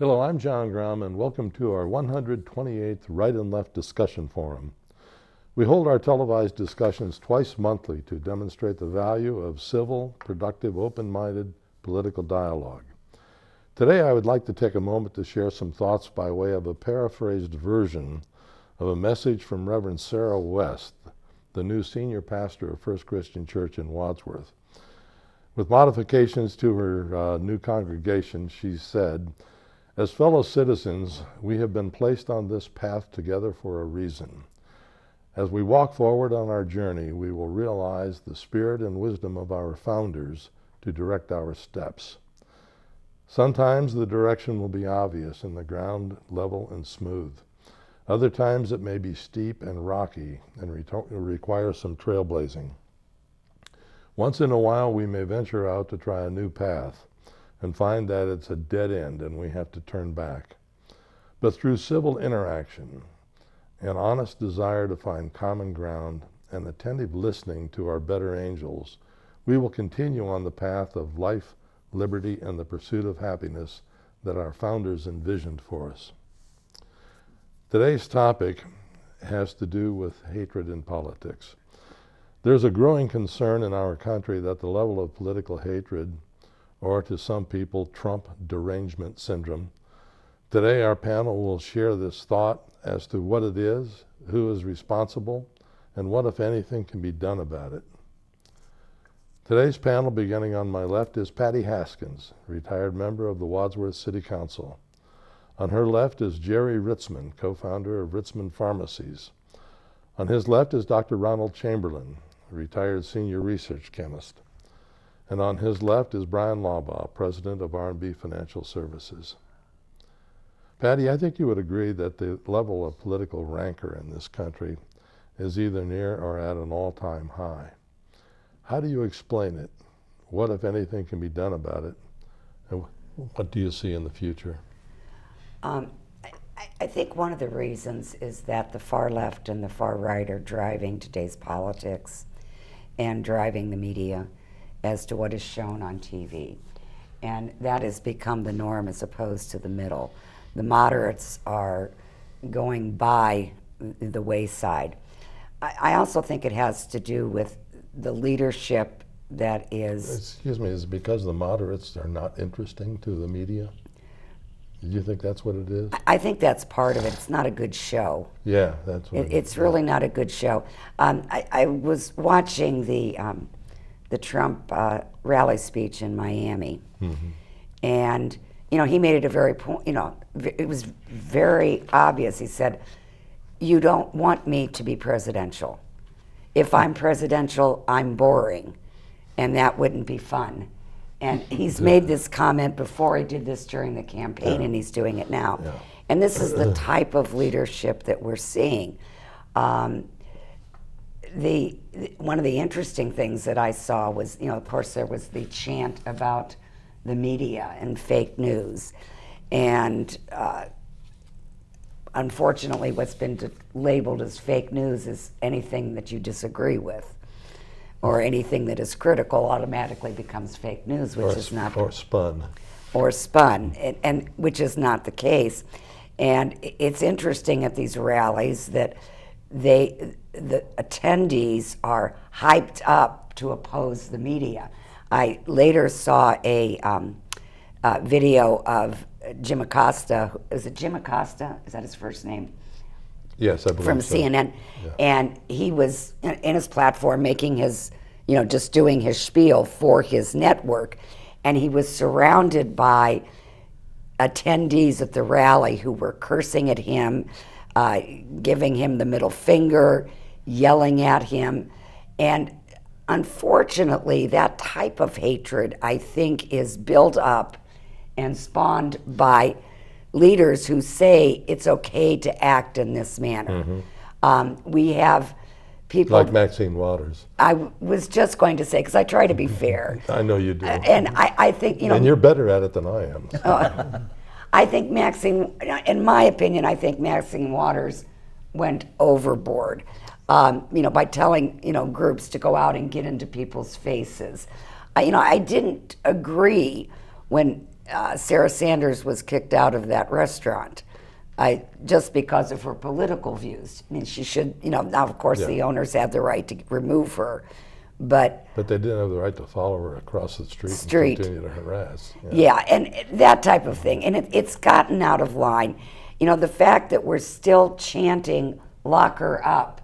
Hello, I'm John Grom, and welcome to our 128th Right and Left Discussion Forum. We hold our televised discussions twice monthly to demonstrate the value of civil, productive, open-minded political dialogue. Today, I would like to take a moment to share some thoughts by way of a paraphrased version of a message from Reverend Sarah West, the new senior pastor of First Christian Church in Wadsworth. With modifications to her new congregation, she said, "As fellow citizens, we have been placed on this path together for a reason. As we walk forward on our journey, we will realize the spirit and wisdom of our founders to direct our steps. Sometimes the direction will be obvious and the ground level and smooth. Other times it may be steep and rocky and require some trailblazing. Once in a while, we may venture out to try a new path and find that it's a dead end and we have to turn back. But through civil interaction, an honest desire to find common ground, and attentive listening to our better angels, we will continue on the path of life, liberty, and the pursuit of happiness that our founders envisioned for us." Today's topic has to do with hatred in politics. There's a growing concern in our country that the level of political hatred, or to some people, Trump derangement syndrome. Today, our panel will share this thought as to what it is, who is responsible, and what, if anything, can be done about it. Today's panel, beginning on my left, is Patty Haskins, retired member of the Wadsworth City Council. On her left is Jerry Ritzman, co-founder of Ritzman Pharmacies. On his left is Dr. Ronald Chamberlin, retired senior research chemist. And on his left is Bryan Laubaugh, president of R&B Financial Services. Patty, I think you would agree that the level of political rancor in this country is either near or at an all-time high. How do you explain it? What, if anything, can be done about it? And what do you see in the future? I think one of the reasons is that the far left and the far right are driving today's politics and driving the media as to what is shown on TV. And that has become the norm as opposed to the middle. The moderates are going by the wayside. I also think it has to do with the leadership that is... Excuse me, is it because the moderates are not interesting to the media? Do you think that's what it is? I think that's part of it. It's not a good show. Yeah, that's what it's really not a good show. I was watching the Trump rally speech in Miami. Mm-hmm. And, he made it a very point, it was very obvious. He said, "You don't want me to be presidential. If I'm presidential, I'm boring, and that wouldn't be fun." And he's made this comment before. He did this during the campaign, and he's doing it now. Yeah. And this is the type of leadership that we're seeing. One of the interesting things that I saw was, of course, there was the chant about the media and fake news. And unfortunately, what's been labeled as fake news is anything that you disagree with, or anything that is critical automatically becomes fake news, which is not... Or spun. Or spun, and which is not the case. And it's interesting at these rallies that the attendees are hyped up to oppose the media. I later saw a video of Jim Acosta. Is it Jim Acosta? Is that his first name? Yes, I believe from so. CNN. Yeah. And he was in his platform making his, just doing his spiel for his network. And he was surrounded by attendees at the rally who were cursing at him, giving him the middle finger, yelling at him. And unfortunately, that type of hatred, I think, is built up and spawned by leaders who say it's okay to act in this manner. Mm-hmm. We have people... Like Maxine Waters. I was just going to say, because I try to be fair. I know you do. And I think, And you're better at it than I am. I think Maxine, in my opinion, I think Maxine Waters went overboard, by telling, groups to go out and get into people's faces. I didn't agree when Sarah Sanders was kicked out of that restaurant. Just because of her political views. I mean, she should, now of course the owners had the right to remove her, but they didn't have the right to follow her across the street and continue to harass. Yeah, and that type of thing. And it's gotten out of line. The fact that we're still chanting "lock her up"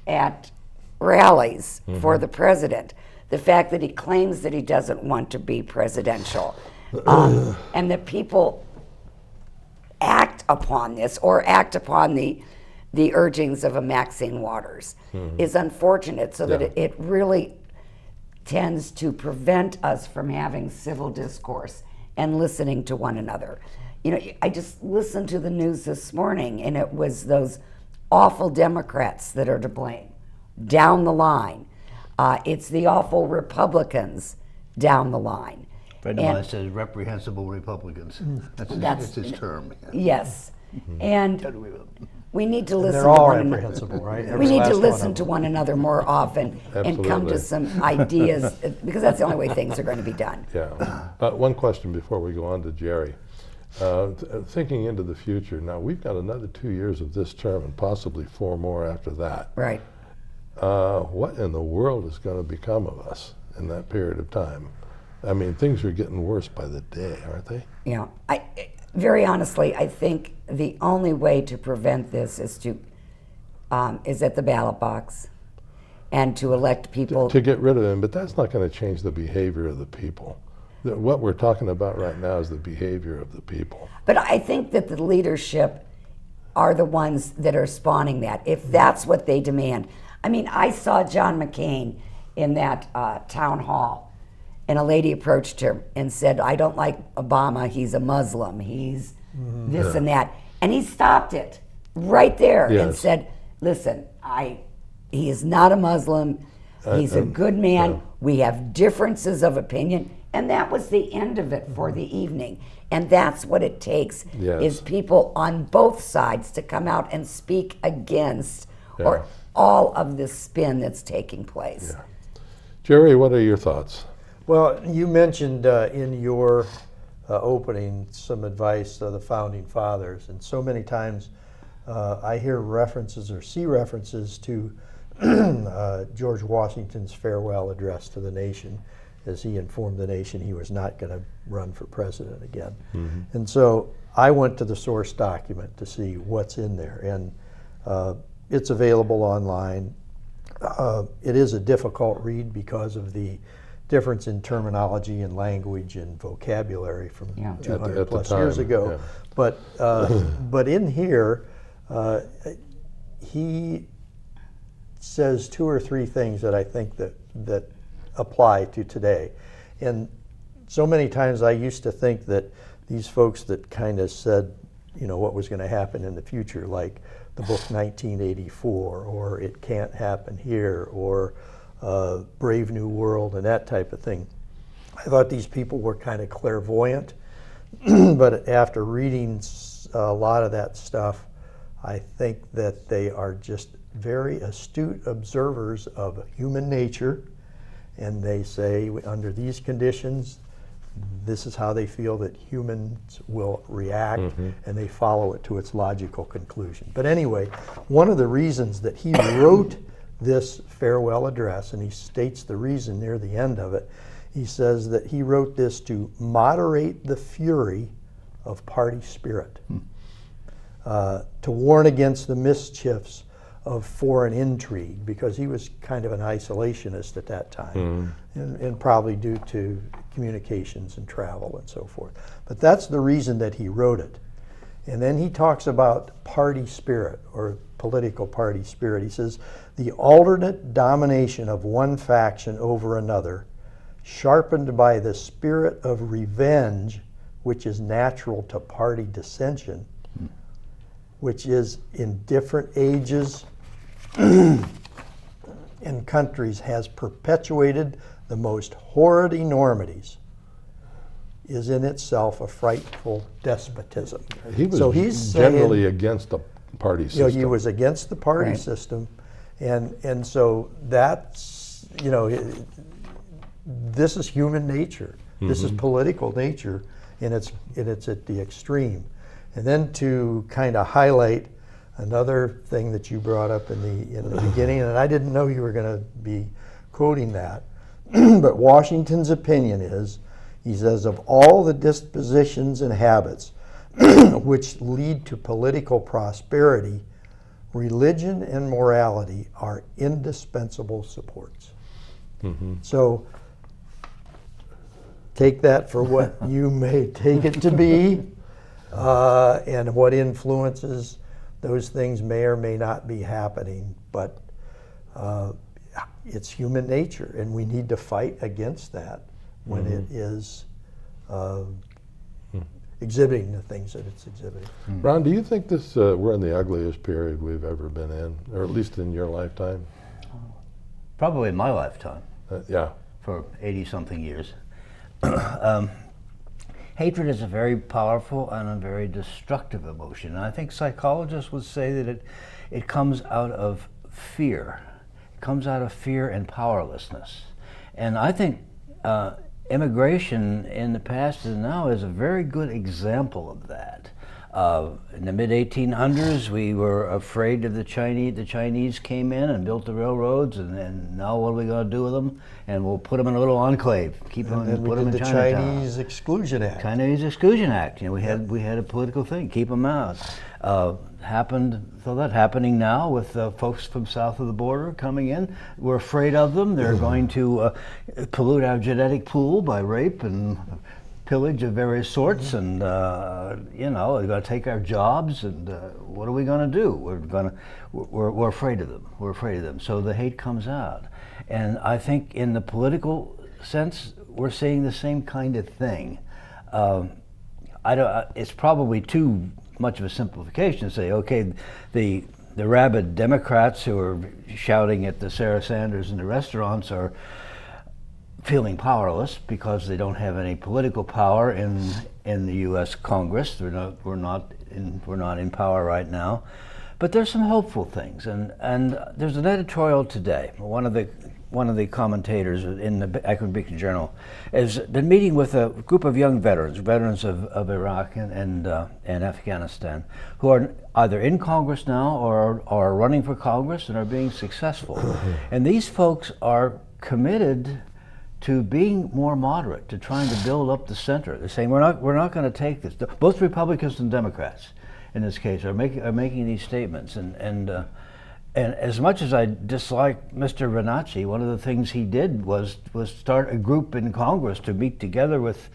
at rallies for the president, the fact that he claims that he doesn't want to be presidential, and that people act upon this or act upon the urgings of a Maxine Waters is unfortunate, so that it really tends to prevent us from having civil discourse and listening to one another. I just listened to the news this morning, and it was those awful Democrats that are to blame down the line. It's the awful Republicans down the line. Friend of mine says reprehensible Republicans. That's his term. Yes. And we need to listen They're all to one reprehensible, right? another. We need to listen to one another more often and come to some ideas, because that's the only way things are going to be done. Yeah. One question before we go on to Jerry. Thinking into the future, now we've got another 2 years of this term and possibly 4 more after that. Right. What in the world is going to become of us in that period of time? I mean, things are getting worse by the day, aren't they? Yeah. Very honestly, I think the only way to prevent this is at the ballot box, and to elect people to get rid of him. But that's not going to change the behavior of the people. What we're talking about right now is the behavior of the people. But I think that the leadership are the ones that are spawning that, if that's what they demand. I mean, I saw John McCain in that town hall, and a lady approached her and said, "I don't like Obama, he's a Muslim, he's this and that." And he stopped it right there and said, "Listen, he is not a Muslim, he's a good man, we have differences of opinion." And that was the end of it for the evening. And that's what it takes, is people on both sides to come out and speak against or all of this spin that's taking place. Yeah. Jerry, what are your thoughts? Well, you mentioned in your opening some advice of the Founding Fathers, and so many times I hear references or see references to George Washington's farewell address to the nation, as he informed the nation he was not going to run for president again. And so I went to the source document to see what's in there, and it's available online. It is a difficult read because of the difference in terminology and language and vocabulary from 200 plus years ago. But in here, he says 2 or 3 things that I think that apply to today. And so many times I used to think that these folks that kind of said, what was going to happen in the future, like the book 1984, or It Can't Happen Here, or Brave New World, and that type of thing. I thought these people were kind of clairvoyant, but after reading a lot of that stuff, I think that they are just very astute observers of human nature, and they say under these conditions, this is how they feel that humans will react, and they follow it to its logical conclusion. But anyway, one of the reasons that he wrote this farewell address, and he states the reason near the end of it, he says that he wrote this to moderate the fury of party spirit, to warn against the mischiefs of foreign intrigue, because he was kind of an isolationist at that time, and probably due to communications and travel and so forth. But that's the reason that he wrote it. And then he talks about party spirit, or political party spirit. He says, the alternate domination of one faction over another, sharpened by the spirit of revenge, which is natural to party dissension, which is in different ages and countries has perpetuated the most horrid enormities, is in itself a frightful despotism. He was he's generally against the party system. He was against the party system, and so that's, this is human nature. This is political nature, and it's at the extreme. And then to kind of highlight another thing that you brought up in the beginning, and I didn't know you were going to be quoting that, but Washington's opinion is, he says, of all the dispositions and habits which lead to political prosperity, religion and morality are indispensable supports. So take that for what you may take it to be, and what influences those things may or may not be happening, but it's human nature, and we need to fight against that when it is exhibiting the things that it's exhibiting. Ron, do you think this we're in the ugliest period we've ever been in, or at least in your lifetime? Probably in my lifetime, Yeah. for 80-something years. Hatred is a very powerful and a very destructive emotion. And I think psychologists would say that it comes out of fear. It comes out of fear and powerlessness. And I think immigration in the past and now is a very good example of that. In the mid-1800s, we were afraid of the Chinese. The Chinese came in and built the railroads, and now what are we going to do with them? And we'll put them in a little enclave, keep them, And put we them did in the Chinatown. Chinese Exclusion Act. Chinese Exclusion Act. You know, we had a political thing, keep them out. So that's happening now with folks from south of the border coming in. We're afraid of them. They're going to pollute our genetic pool by rape and pillage of various sorts, and you know, they're going to take our jobs, and what are we going to do? We're afraid of them. We're afraid of them. So the hate comes out, and I think in the political sense, we're seeing the same kind of thing. It's probably too much of a simplification to say, okay, the rabid Democrats who are shouting at the Sarah Sanders in the restaurants are feeling powerless because they don't have any political power in the U.S. Congress. We're not in power right now, but there's some hopeful things, and there's an editorial today. One of the commentators in the Akron Beacon Journal has been meeting with a group of young veterans of Iraq and Afghanistan, who are either in Congress now or are running for Congress and are being successful. And these folks are committed to being more moderate, to trying to build up the center. They're saying we're not going to take this. Both Republicans and Democrats, in this case, are making these statements. And as much as I dislike Mr. Renacci, one of the things he did was start a group in Congress to meet together with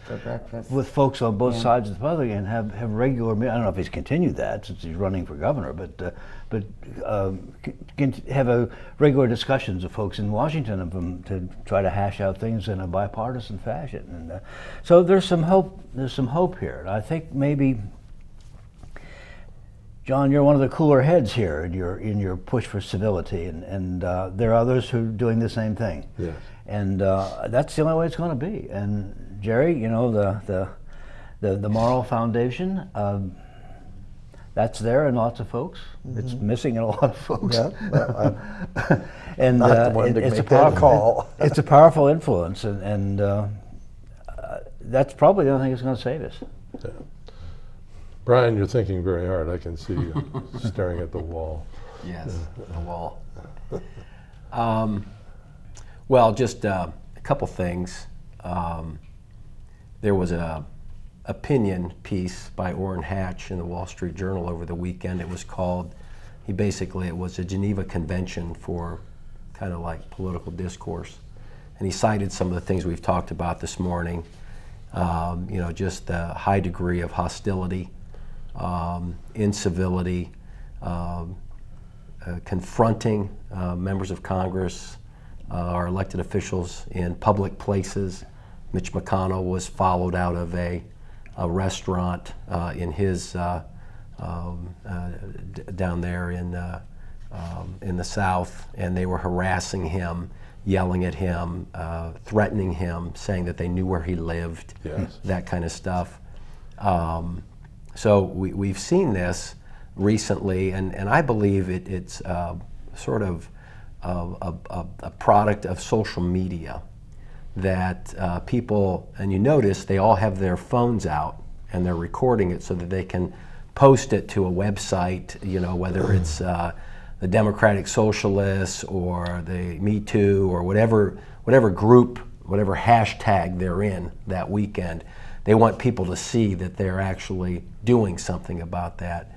folks on both sides of the public and have regular. I don't know if he's continued that since he's running for governor, but have regular discussions of folks in Washington of them to try to hash out things in a bipartisan fashion. And so there's some hope. There's some hope here. And I think maybe, John, you're one of the cooler heads here in your push for civility, and there are others who are doing the same thing. Yes. And that's the only way it's going to be. And Jerry, you know, the moral foundation, that's there in lots of folks. It's missing in a lot of folks. Yeah, well, and not the one to it's make a that powerful call. It's a powerful influence, and that's probably the only thing that's going to save us. Yeah. Bryan, you're thinking very hard. I can see you staring at the wall. Yes, the wall. Well, just a couple things. There was an opinion piece by Orrin Hatch in the Wall Street Journal over the weekend. It was called, it was a Geneva Convention for kind of like political discourse. And he cited some of the things we've talked about this morning. You know, just the high degree of hostility, incivility, confronting members of Congress, our elected officials in public places. Mitch McConnell was followed out of a restaurant in his down there in the South, and they were harassing him, yelling at him, threatening him, saying that they knew where he lived, Yes. that kind of stuff. So we've seen this recently, and I believe it's sort of a product of social media. that people, and you notice they all have their phones out and they're recording it so that they can post it to a website, you know, whether it's the Democratic Socialists or the Me Too or whatever group, whatever hashtag they're in that weekend. They want people to see that they're actually doing something about that.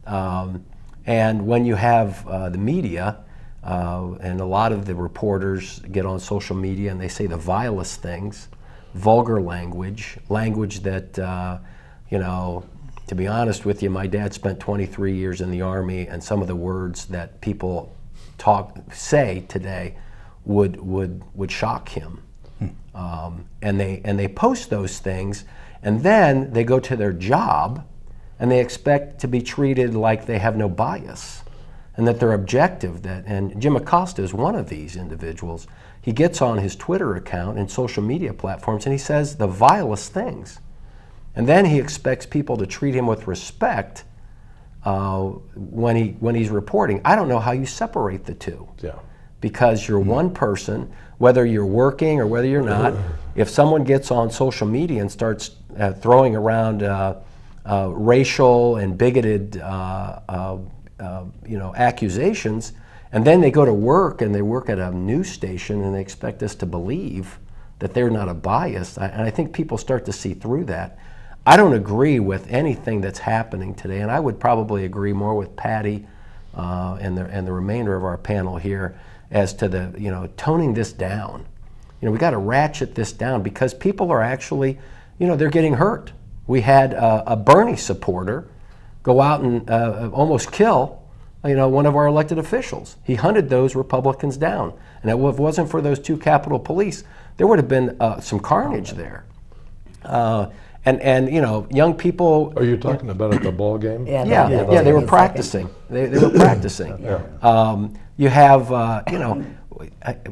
And when you have the media, and a lot of the reporters get on social media and they say the vilest things, vulgar language that, you know, to be honest with you, my dad spent 23 years in the Army, and some of the words that people say today would shock him. And they post those things, and then they go to their job and they expect to be treated like they have no bias and that they're objective. And Jim Acosta is one of these individuals. He gets on his Twitter account and social media platforms and he says the vilest things. And then he expects people to treat him with respect when he's reporting. I don't know how you separate the two. Yeah. Because you're one person, whether you're working or whether you're not. If someone gets on social media and starts throwing around racial and bigoted accusations, and then they go to work and they work at a news station and they expect us to believe that they're not a bias, and I think people start to see through that. I don't agree with anything that's happening today, and I would probably agree more with Patty and the remainder of our panel here as to the, you know, toning this down. You know, we got to ratchet this down because people are actually, you know, they're getting hurt. We had a Bernie supporter go out and almost kill, you know, one of our elected officials. He hunted those Republicans down, and if it wasn't for those two Capitol Police, there would have been some carnage there. And you know, young people. Are you talking about at the ball game? Yeah, they were practicing. They were practicing. You have, you know,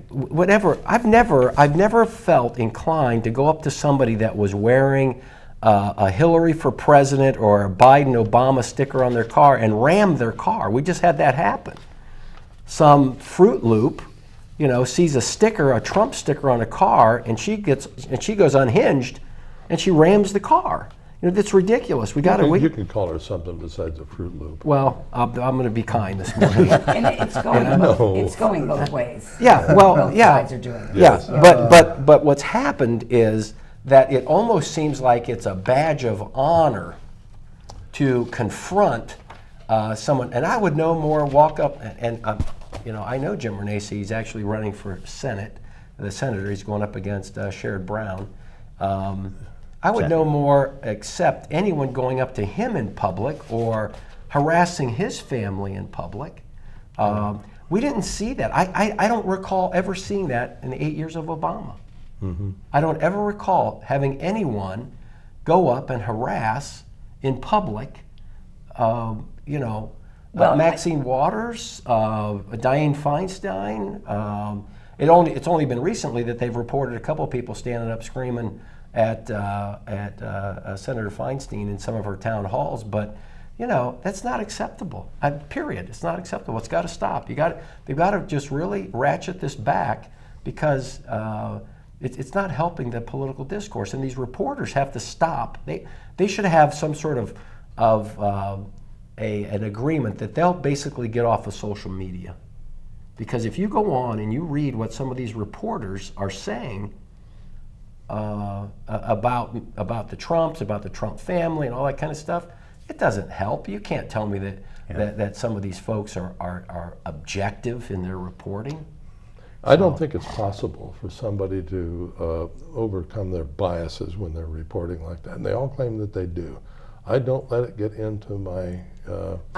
whatever. I've never felt inclined to go up to somebody that was wearing a Hillary for president or a Biden Obama sticker on their car and ram their car. We just had that happen. Some Fruit Loop, you know, sees a Trump sticker on a car, and she goes unhinged, and she rams the car. You know, that's ridiculous. You can call her something besides a Fruit Loop. Well, I'm going to be kind this morning. And it's going both ways. Yeah, well, Both yeah, sides are doing it. yeah. But what's happened is that it almost seems like it's a badge of honor to confront someone. And I would no more walk up and you know, I know Jim Renacci. He's actually running for Senate, the senator. He's going up against Sherrod Brown. I would no more accept anyone going up to him in public or harassing his family in public. We didn't see that. I don't recall ever seeing that in the 8 years of Obama. Mm-hmm. I don't ever recall having anyone go up and harass in public, you know, Maxine Waters, Dianne Feinstein. It's only been recently that they've reported a couple of people standing up screaming at Senator Feinstein in some of her town halls, but you know, that's not acceptable. Period. It's not acceptable. It's got to stop. They've got to just really ratchet this back because it's not helping the political discourse. And these reporters have to stop. They should have some sort of an agreement that they'll basically get off of social media, because if you go on and you read what some of these reporters are saying about the Trumps, about the Trump family, and all that kind of stuff, it doesn't help. You can't tell me that some of these folks are objective in their reporting. I don't think it's possible for somebody to overcome their biases when they're reporting like that, and they all claim that they do. I don't let it get into my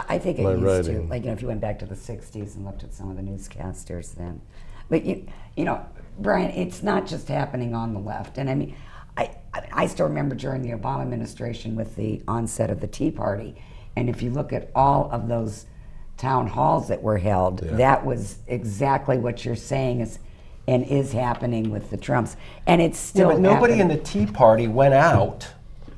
I think it my used writing. to. Like, you know, if you went back to the 60s and looked at some of the newscasters then. But, you know, Bryan, it's not just happening on the left. And I mean, I still remember during the Obama administration with the onset of the Tea Party, and if you look at all of those town halls that were held, that was exactly what you're saying is happening with the Trumps. And it's still but nobody in the Tea Party went out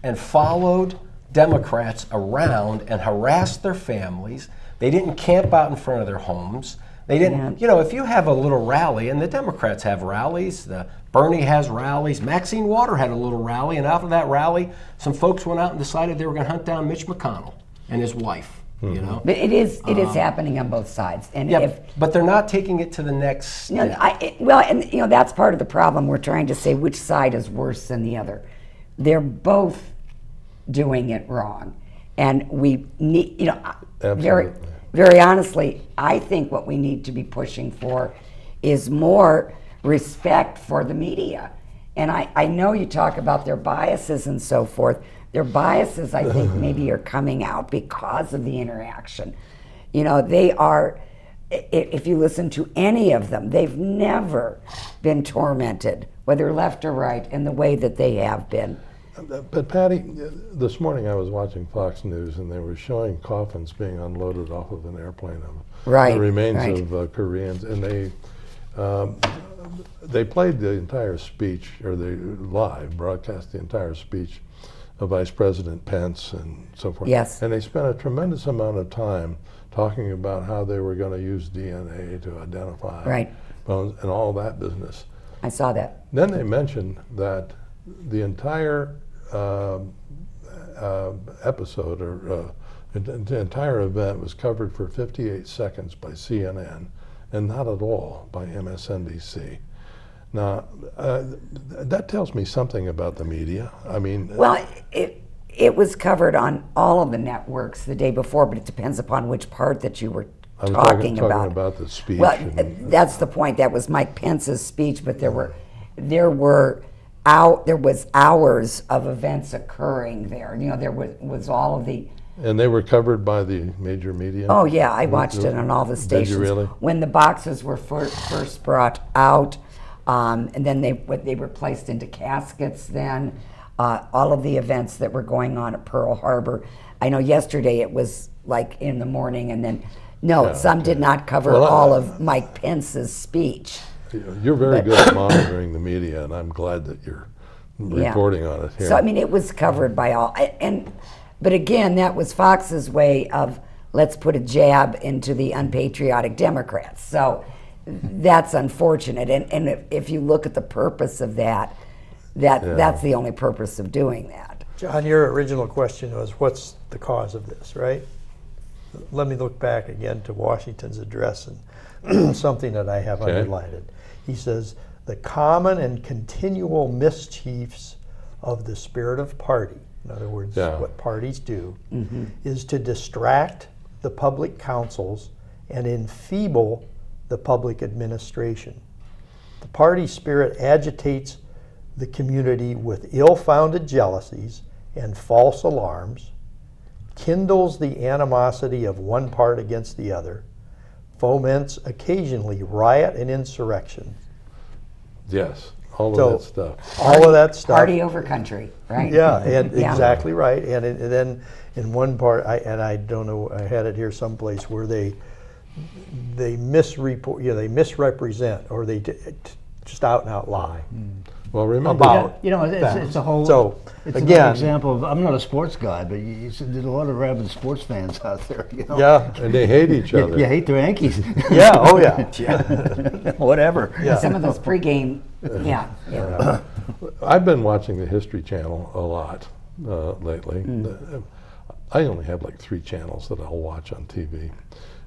and followed Democrats around and harassed their families. They didn't camp out in front of their homes. They didn't, you know, if you have a little rally, and the Democrats have rallies, Bernie has rallies, Maxine Water had a little rally, and after that rally, some folks went out and decided they were going to hunt down Mitch McConnell and his wife, you know. But it is happening on both sides. And yeah, but they're not taking it to the next step. And you know, that's part of the problem. We're trying to say which side is worse than the other. They're both doing it wrong. And we need, you know, very honestly, I think what we need to be pushing for is more respect for the media. And I know you talk about their biases and so forth. Their biases, I think, maybe are coming out because of the interaction. You know, they are, if you listen to any of them, they've never been tormented, whether left or right, in the way that they have been. But Patty, this morning I was watching Fox News and they were showing coffins being unloaded off of an airplane of the remains of Koreans, and they played the entire speech, or they live broadcast the entire speech of Vice President Pence and so forth. Yes. And they spent a tremendous amount of time talking about how they were going to use DNA to identify bones and all that business. I saw that. Then they mentioned that the entire episode, or the entire event, was covered for 58 seconds by CNN and not at all by MSNBC. Now, that tells me something about the media. I mean, well, it was covered on all of the networks the day before, but it depends upon which part that you were talking about. About the speech. Well, that's the point. That was Mike Pence's speech, but there was hours of events occurring there. You know, there was all of the. And they were covered by the major media? Oh yeah, I watched it on all the stations. Did you really? When the boxes were first brought out, and then they were placed into caskets then, all of the events that were going on at Pearl Harbor. I know yesterday it was like in the morning, and then, some did not cover all of Mike Pence's speech. You're very good at monitoring the media, and I'm glad that you're reporting on it here. So, I mean, it was covered by all. But again, that was Fox's way of, let's put a jab into the unpatriotic Democrats. So that's unfortunate. And if you look at the purpose of that's the only purpose of doing that. John, your original question was, what's the cause of this, right? Let me look back again to Washington's address and something that I have underlined. He says, the common and continual mischiefs of the spirit of party, in other words, what parties do, is to distract the public councils and enfeeble the public administration. The party spirit agitates the community with ill-founded jealousies and false alarms, kindles the animosity of one part against the other, foments occasionally riot and insurrection. Yes, all of that stuff. All of that stuff. Party over country, right? Yeah, and exactly right. And then in one part, I don't know, I had it here someplace where they misreport, they misrepresent, or they just out and out lie. Well, remember about it's a whole. So it's again, an example of. I'm not a sports guy, but there's a lot of rabid sports fans out there. You know? Yeah, and they hate each other. You hate the Yankees. Yeah. Oh yeah. Whatever. Yeah. Some of those pregame. I've been watching the History Channel a lot lately. I only have like 3 channels that I'll watch on TV,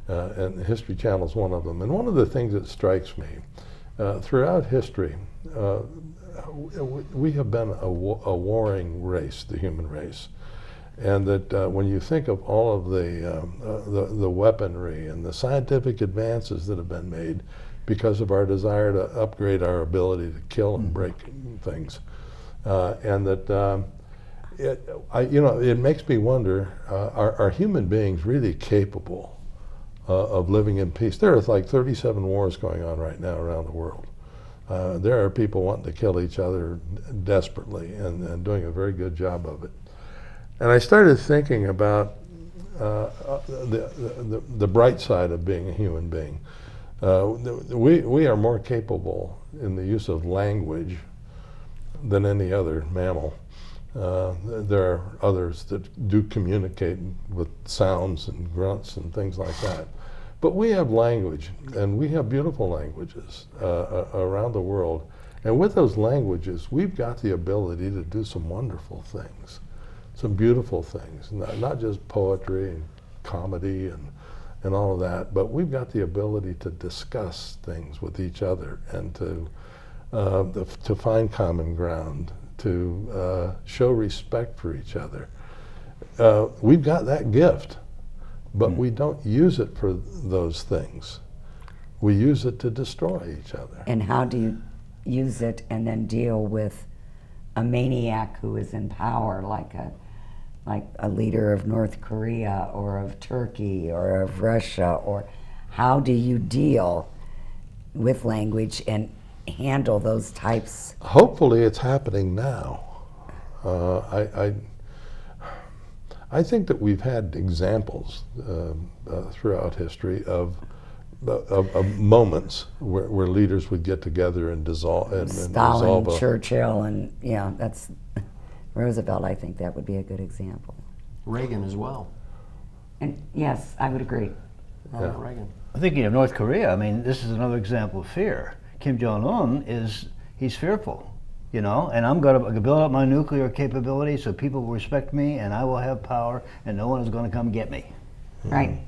and the History Channel is one of them. And one of the things that strikes me throughout history, we have been a warring race, the human race, and that when you think of all of the weaponry and the scientific advances that have been made because of our desire to upgrade our ability to kill and break things, and that it makes me wonder: are human beings really capable of living in peace? There are like 37 wars going on right now around the world. There are people wanting to kill each other desperately and doing a very good job of it. And I started thinking about the bright side of being a human being. We are more capable in the use of language than any other mammal. There are others that do communicate with sounds and grunts and things like that. But we have language, and we have beautiful languages around the world. And with those languages, we've got the ability to do some wonderful things, some beautiful things, not just poetry and comedy and all of that, but we've got the ability to discuss things with each other and to find common ground, to show respect for each other. We've got that gift, but we don't use it for those things. We use it to destroy each other. And how do you use it and then deal with a maniac who is in power, like a leader of North Korea or of Turkey or of Russia? Or how do you deal with language and handle those types? Hopefully it's happening now. I think that we've had examples throughout history of moments where leaders would get together and dissolve and Stalin, resolve Churchill, and yeah, that's Roosevelt. I think that would be a good example. Reagan as well. And yes, I would agree. Ronald Reagan. Thinking of North Korea, I mean, this is another example of fear. Kim Jong-un he's fearful, you know, and I'm going to build up my nuclear capability so people will respect me and I will have power and no one is going to come get me. Right.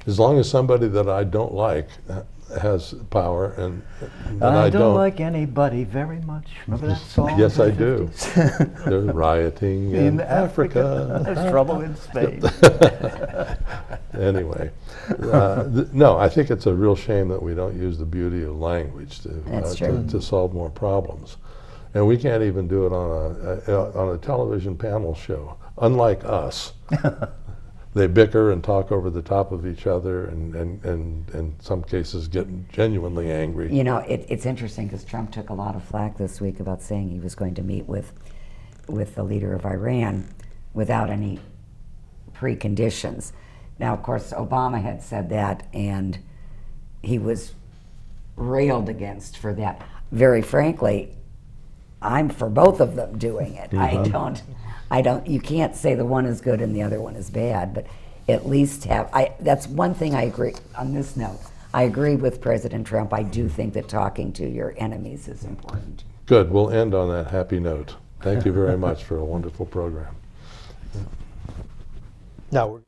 As long as somebody that I don't like has power and that I don't like anybody very much. Remember that song? Yes, I do. There's rioting in Africa. There's trouble in Spain. Anyway, no, I think it's a real shame that we don't use the beauty of language to solve more problems. And we can't even do it on a television panel show. Unlike us, they bicker and talk over the top of each other and in some cases get genuinely angry. You know, it's interesting because Trump took a lot of flack this week about saying he was going to meet with the leader of Iran without any preconditions. Now, of course, Obama had said that, and he was railed against for that. Very frankly, I'm for both of them doing it. I don't, you can't say the one is good and the other one is bad, but at least that's one thing I agree, on this note, I agree with President Trump. I do think that talking to your enemies is important. Good, we'll end on that happy note. Thank you very much for a wonderful program. Now,